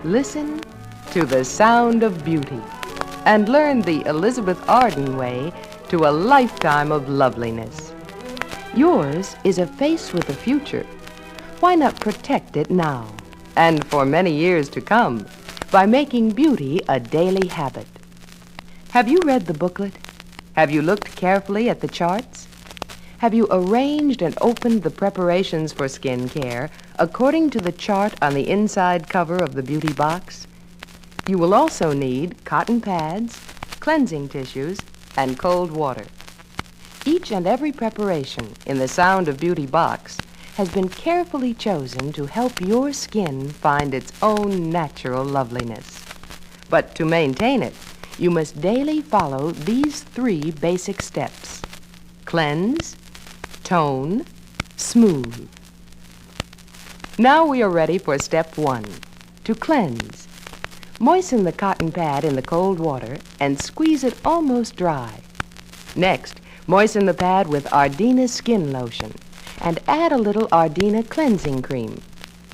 Listen to the sound of beauty and learn the Elizabeth Arden way to a lifetime of loveliness. Yours is a face with a future. Why not protect it now and for many years to come by making beauty a daily habit? Have you read the booklet? Have you looked carefully at the charts? Have you arranged and opened the preparations for skin care according to the chart on the inside cover of the beauty box? You will also need cotton pads, cleansing tissues, and cold water. Each and every preparation in the Sound of Beauty box has been carefully chosen to help your skin find its own natural loveliness. But to maintain it, you must daily follow these 3 basic steps: cleanse, tone, smooth. Now we are ready for step 1, to cleanse. Moisten the cotton pad in the cold water and squeeze it almost dry. Next, moisten the pad with Ardena skin lotion and add a little Ardena cleansing cream.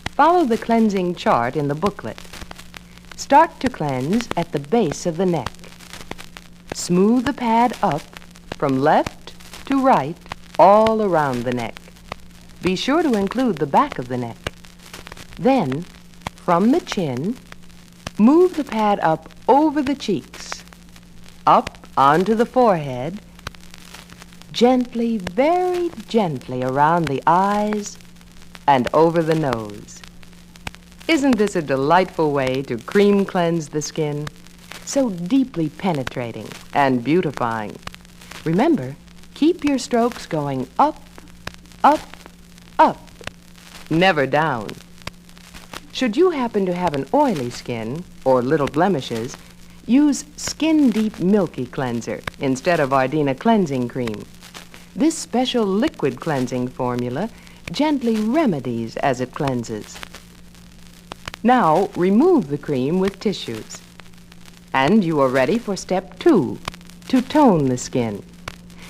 Follow the cleansing chart in the booklet. Start to cleanse at the base of the neck. Smooth the pad up from left to right all around the neck. Be sure to include the back of the neck. Then, from the chin, move the pad up over the cheeks, up onto the forehead, gently, very gently around the eyes and over the nose. Isn't this a delightful way to cream cleanse the skin? So deeply penetrating and beautifying. Remember, keep your strokes going up, up, up, never down. Should you happen to have an oily skin or little blemishes, use Skin Deep Milky Cleanser instead of Ardena Cleansing Cream. This special liquid cleansing formula gently remedies as it cleanses. Now, remove the cream with tissues. And you are ready for step 2, to tone the skin.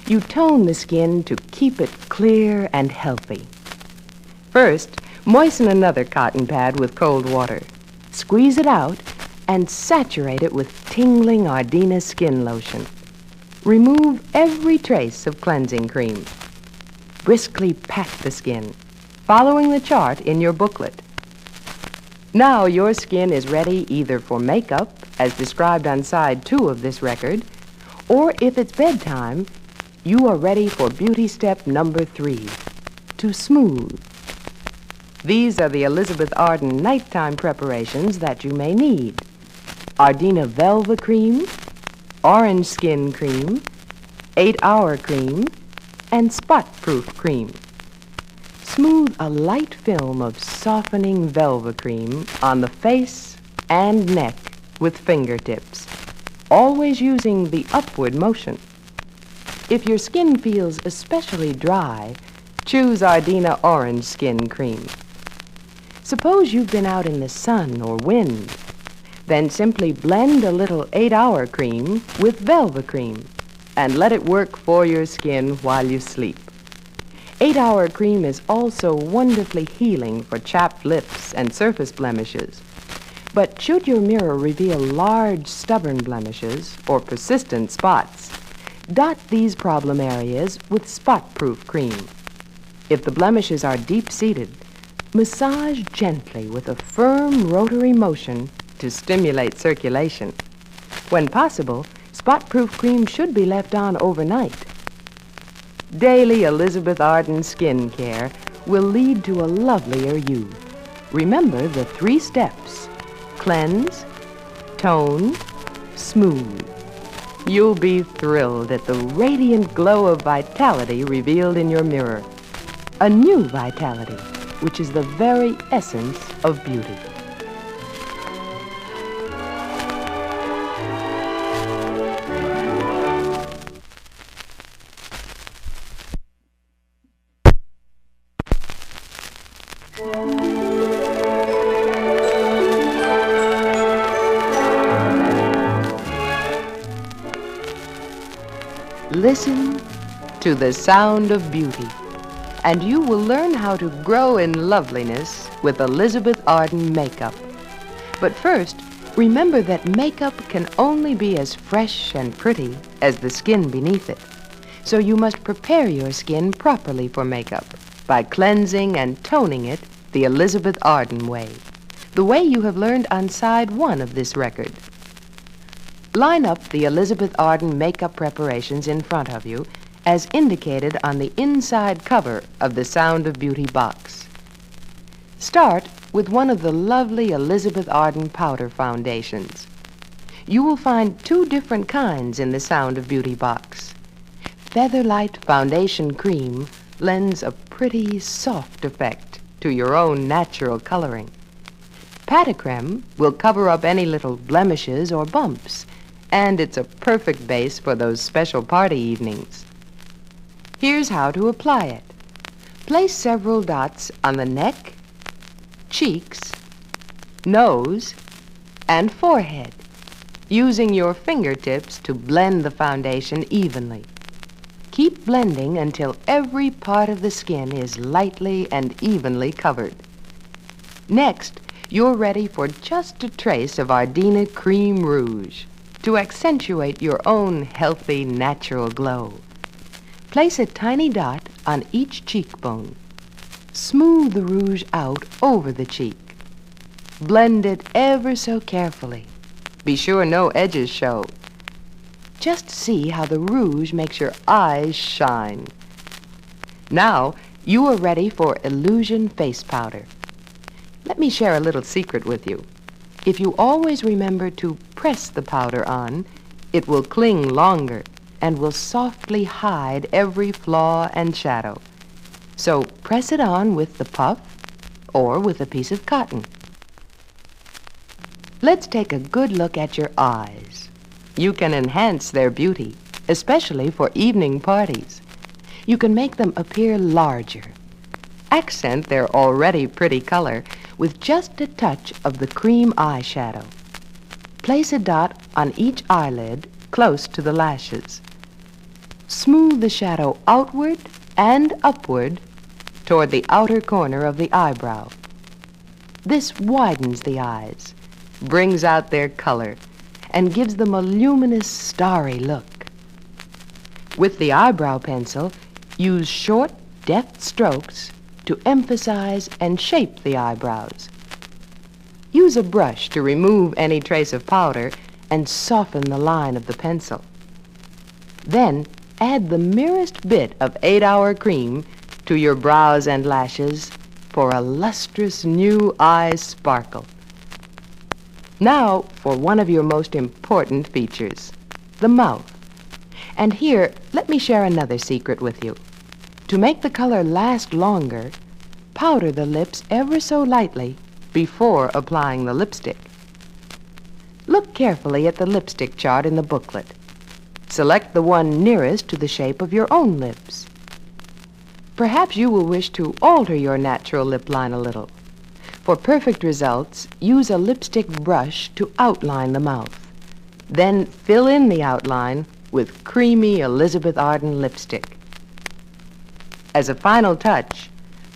You tone the skin to keep it clear and healthy. First, moisten another cotton pad with cold water. Squeeze it out and saturate it with tingling Ardena skin lotion. Remove every trace of cleansing cream. Briskly pat the skin, following the chart in your booklet. Now your skin is ready either for makeup, as described on side 2 of this record, or if it's bedtime, you are ready for beauty step number 3, to smooth. These are the Elizabeth Arden nighttime preparations that you may need: Ardena Velva Cream, Orange Skin Cream, 8-Hour Cream, and Spot-Proof Cream. Smooth a light film of softening Velva Cream on the face and neck with fingertips, always using the upward motion. If your skin feels especially dry, choose Ardena Orange Skin Cream. Suppose you've been out in the sun or wind. Then simply blend a little 8-Hour Cream with Velva Cream and let it work for your skin while you sleep. 8-Hour Cream is also wonderfully healing for chapped lips and surface blemishes. But should your mirror reveal large, stubborn blemishes or persistent spots, dot these problem areas with Spot-Proof Cream. If the blemishes are deep-seated, massage gently with a firm rotary motion to stimulate circulation. When possible, Spot-Proof Cream should be left on overnight. Daily Elizabeth Arden skin care will lead to a lovelier youth. Remember the 3 steps: cleanse, tone, smooth. You'll be thrilled at the radiant glow of vitality revealed in your mirror. A new vitality, which is the very essence of beauty. Listen to the sound of beauty, and you will learn how to grow in loveliness with Elizabeth Arden makeup. But first, remember that makeup can only be as fresh and pretty as the skin beneath it. So you must prepare your skin properly for makeup by cleansing and toning it the Elizabeth Arden way, the way you have learned on side 1 of this record. Line up the Elizabeth Arden makeup preparations in front of you as indicated on the inside cover of the Sound of Beauty box. Start with one of the lovely Elizabeth Arden powder foundations. You will find 2 different kinds in the Sound of Beauty box. Featherlight Foundation Cream lends a pretty, soft effect to your own natural coloring. Patacreme will cover up any little blemishes or bumps, and it's a perfect base for those special party evenings. Here's how to apply it. Place several dots on the neck, cheeks, nose, and forehead, using your fingertips to blend the foundation evenly. Keep blending until every part of the skin is lightly and evenly covered. Next, you're ready for just a trace of Arden Cream Rouge to accentuate your own healthy, natural glow. Place a tiny dot on each cheekbone. Smooth the rouge out over the cheek. Blend it ever so carefully. Be sure no edges show. Just see how the rouge makes your eyes shine. Now, you are ready for Illusion Face Powder. Let me share a little secret with you. If you always remember to press the powder on, it will cling longer and will softly hide every flaw and shadow. So press it on with the puff or with a piece of cotton. Let's take a good look at your eyes. You can enhance their beauty, especially for evening parties. You can make them appear larger. Accent their already pretty color with just a touch of the cream eyeshadow. Place a dot on each eyelid close to the lashes. Smooth the shadow outward and upward toward the outer corner of the eyebrow. This widens the eyes, brings out their color, and gives them a luminous, starry look. With the eyebrow pencil, use short, deft strokes to emphasize and shape the eyebrows. Use a brush to remove any trace of powder and soften the line of the pencil. Then add the merest bit of 8-hour cream to your brows and lashes for a lustrous new eye sparkle. Now for one of your most important features, the mouth. And here, let me share another secret with you. To make the color last longer, powder the lips ever so lightly before applying the lipstick. Look carefully at the lipstick chart in the booklet. Select the one nearest to the shape of your own lips. Perhaps you will wish to alter your natural lip line a little. For perfect results, use a lipstick brush to outline the mouth. Then fill in the outline with creamy Elizabeth Arden lipstick. As a final touch,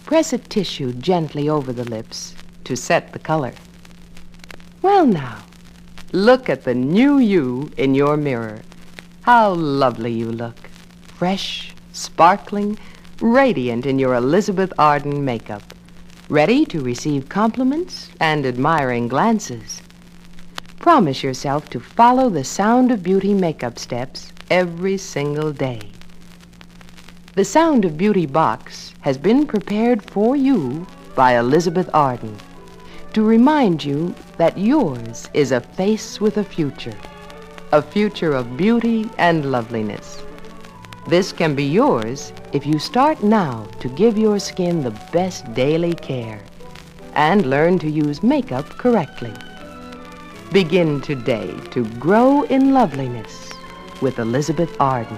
press a tissue gently over the lips to set the color. Well now, look at the new you in your mirror. How lovely you look. Fresh, sparkling, radiant in your Elizabeth Arden makeup. Ready to receive compliments and admiring glances. Promise yourself to follow the Sound of Beauty makeup steps every single day. The Sound of Beauty box has been prepared for you by Elizabeth Arden to remind you that yours is a face with a future of beauty and loveliness. This can be yours if you start now to give your skin the best daily care and learn to use makeup correctly. Begin today to grow in loveliness with Elizabeth Arden.